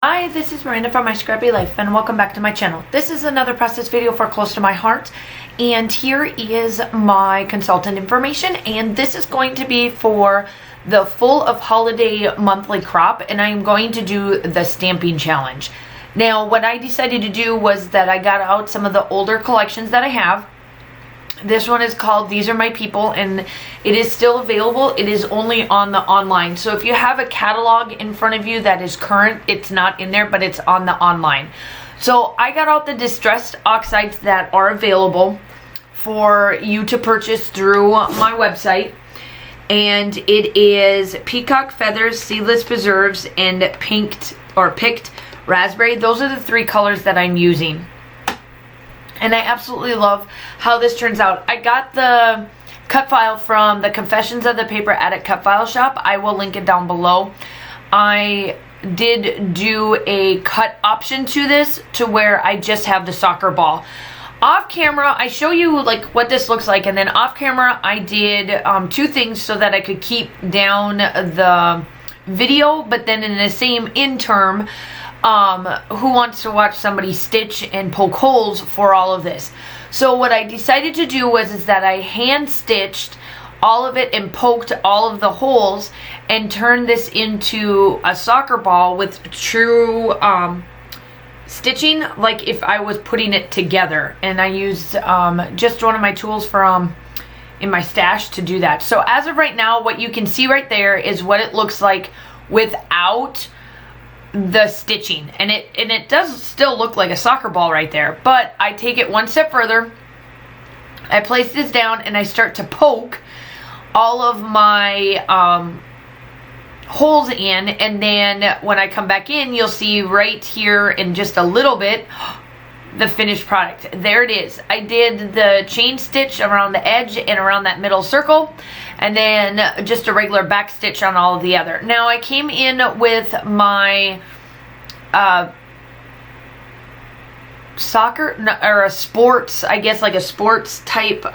Hi, this is Miranda from My Scrappy Life and welcome back to my channel. This is another process video for close to my heart, and here is my consultant information, and this is going to be for the full of holiday monthly crop, and I am going to do the stamping challenge. Now what I decided to do was that I got out some of the older collections that I have. This one is called These Are My People, and it is still available. It is only on the online. So if you have a catalog in front of you that is current, it's not in there, but it's on the online. So I got out the distressed oxides that are available for you to purchase through my website. And it is peacock feathers, seedless preserves, and picked raspberry. Those are the three colors that I'm using. And I absolutely love how this turns out. I got the cut file from the Confessions of the Paper Addict cut file shop. I will link it down below. I did do a cut option to this to where I just have the soccer ball. Off camera, I show you like what this looks like, and then off camera I did two things so that I could keep down the video, but then in the same interim, who wants to watch somebody stitch and poke holes for all of this? So what I decided to do was that I hand stitched all of it and poked all of the holes and turned this into a soccer ball with true stitching, like if I was putting it together. And I used just one of my tools from in my stash to do that. So as of right now, what you can see right there is what it looks like without the stitching, and it does still look like a soccer ball right there, but I take it one step further. I place this down and I start to poke all of my holes in, and then when I come back in, you'll see right here in just a little bit the finished product. There it is. I did the chain stitch around the edge and around that middle circle, and then just a regular back stitch on all of the other. Now I came in with my a sports, I guess like a sports type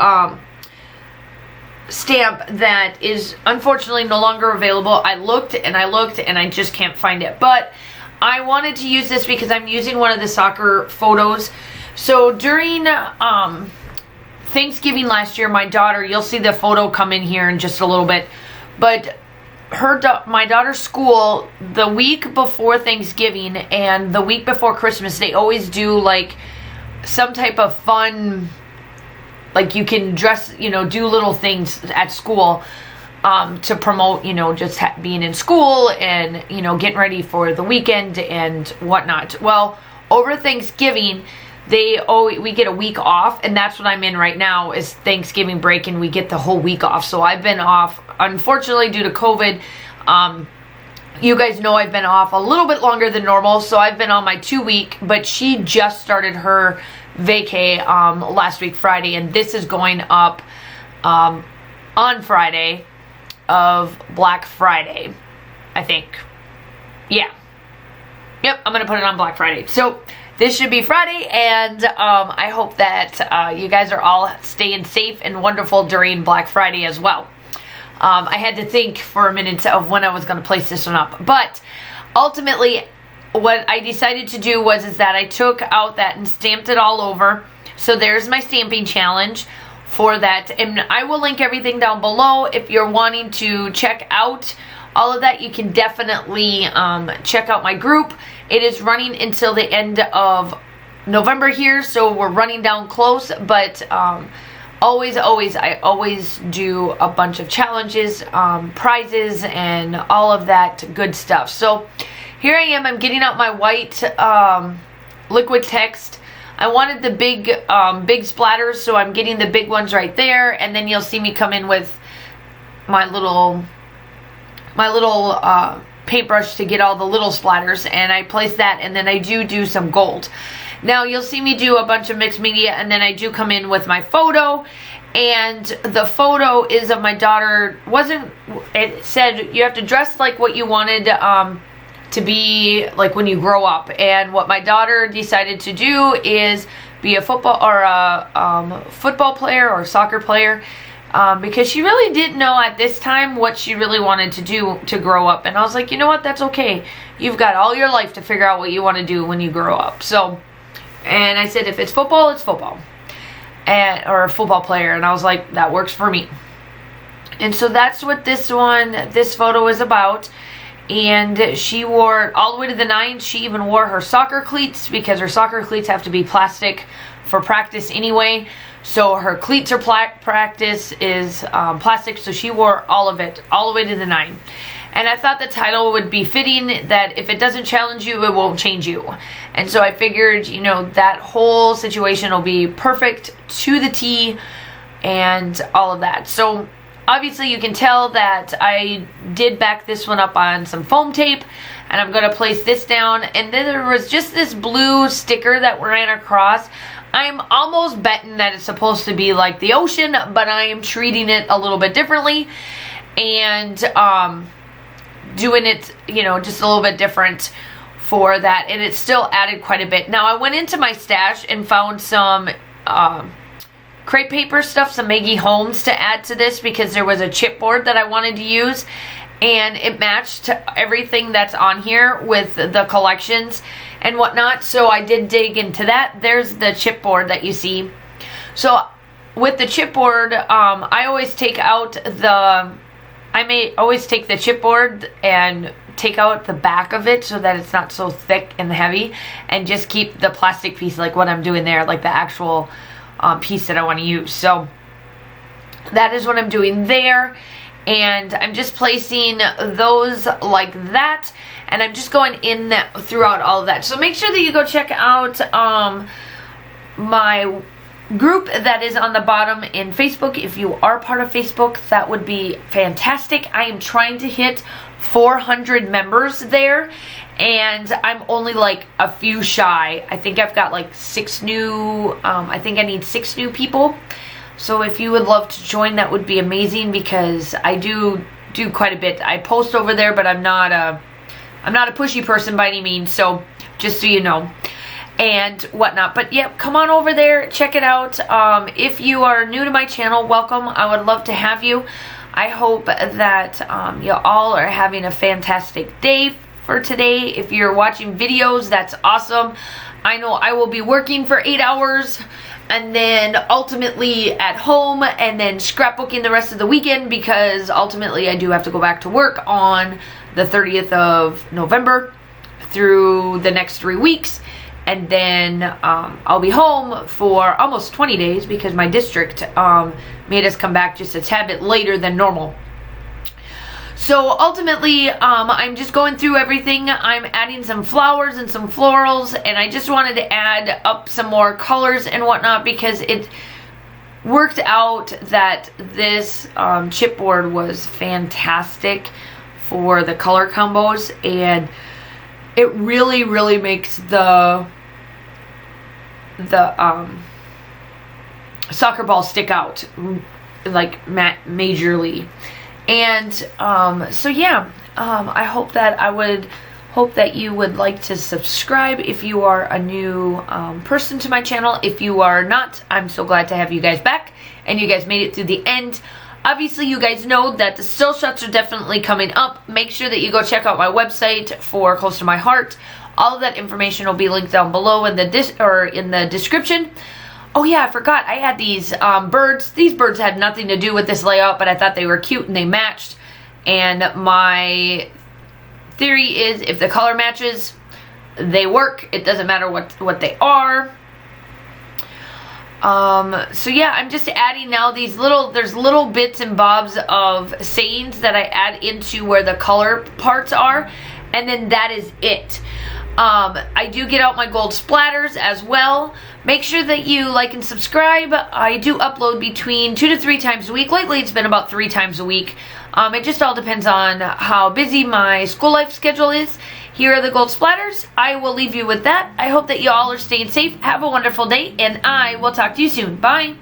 stamp that is unfortunately no longer available. I looked and I looked and I just can't find it, but I wanted to use this because I'm using one of the soccer photos. So during Thanksgiving last year, my daughter, you'll see the photo come in here in just a little bit, but my daughter's school, the week before Thanksgiving and the week before Christmas, they always do like some type of fun, like you can dress, you know, do little things at school to promote, you know, just being in school and, you know, getting ready for the weekend and whatnot. Well, over Thanksgiving, we get a week off, and that's what I'm in right now is Thanksgiving break, and we get the whole week off. So I've been off, unfortunately, due to COVID. You guys know I've been off a little bit longer than normal, so I've been on my 2-week, but she just started her vacay last week Friday, and this is going up on Friday of Black Friday, I think. Yeah. Yep, I'm gonna put it on Black Friday. So this should be Friday, and I hope that you guys are all staying safe and wonderful during Black Friday as well. I had to think for a minute of when I was going to place this one up, but ultimately what I decided to do was that I took out that and stamped it all over. So there's my stamping challenge for that, and I will link everything down below. If you're wanting to check out all of that, you can definitely check out my group. It is running until the end of November here, so we're running down close, but I always do a bunch of challenges, prizes, and all of that good stuff. So here I am. I'm getting out my white liquid text. I wanted the big splatters, so I'm getting the big ones right there, and then you'll see me come in with my little paintbrush to get all the little splatters, and I place that, and then I do some gold. Now you'll see me do a bunch of mixed media, and then I do come in with my photo, and the photo is of my daughter. It said you have to dress like what you wanted to be like when you grow up, and what my daughter decided to do is be a football player or soccer player, because she really didn't know at this time what she really wanted to do to grow up. And I was like, you know what, that's okay. You've got all your life to figure out what you want to do when you grow up. So, and I said, if it's football, it's football. Or a football player. And I was like, that works for me. And so that's what this photo is about. And she wore it all the way to the 9. She even wore her soccer cleats, because her soccer cleats have to be plastic for practice anyway. So her cleats are practice is plastic. So she wore all of it, all the way to the 9. And I thought the title would be fitting, that if it doesn't challenge you, it won't change you. And so I figured, you know, that whole situation will be perfect to the T and all of that. So obviously you can tell that I did back this one up on some foam tape, and I'm going to place this down. And then there was just this blue sticker that ran across. I'm almost betting that it's supposed to be like the ocean, but I am treating it a little bit differently. And doing it, you know, just a little bit different for that, and it still added quite a bit. Now I went into my stash and found some crepe paper stuff, some Maggie Holmes to add to this, because there was a chipboard that I wanted to use, and it matched everything that's on here with the collections and whatnot. So I did dig into that. There's the chipboard that you see. So with the chipboard, I always take out I may always take the chipboard and take out the back of it so that it's not so thick and heavy, and just keep the plastic piece, like what I'm doing there, like the actual piece that I want to use. So that is what I'm doing there, and I'm just placing those like that, and I'm just going in throughout all of that. So make sure that you go check out my group that is on the bottom in Facebook. If you are part of Facebook, that would be fantastic. I am trying to hit 400 members there, and I'm only like a few shy. I think I've got like 6 new, I think I need 6 new people. So if you would love to join, that would be amazing, because I do quite a bit. I post over there, but I'm not a pushy person by any means, so just so you know, and whatnot. But yeah, come on over there, check it out. If you are new to my channel, welcome. I would love to have you. I hope that you all are having a fantastic day for today. If you're watching videos, that's awesome. I know I will be working for 8 hours, and then ultimately at home, and then scrapbooking the rest of the weekend, because ultimately I do have to go back to work on the 30th of November through the next 3 weeks. And then I'll be home for almost 20 days, because my district made us come back just a tad bit later than normal. So ultimately, I'm just going through everything. I'm adding some flowers and some florals, and I just wanted to add up some more colors and whatnot, because it worked out that this chipboard was fantastic for the color combos, and it really, really makes the soccer ball stick out, like majorly. And so yeah, I hope that you would like to subscribe if you are a new person to my channel. If you are not, I'm so glad to have you guys back, and you guys made it through the end. Obviously, you guys know that the still shots are definitely coming up. Make sure that you go check out my website for Close to My Heart. All of that information will be linked down below in the description. Oh yeah, I forgot. I had these birds. These birds had nothing to do with this layout, but I thought they were cute and they matched. And my theory is, if the color matches, they work. It doesn't matter what they are. So yeah, I'm just adding now these there's little bits and bobs of sayings that I add into where the color parts are, and then that is it. I do get out my gold splatters as well. Make sure that you like and subscribe. I do upload between 2 to 3 times a week. Lately it's been about 3 times a week. It just all depends on how busy my school life schedule is. Here are the gold splatters. I will leave you with that. I hope that you all are staying safe. Have a wonderful day, and I will talk to you soon. Bye.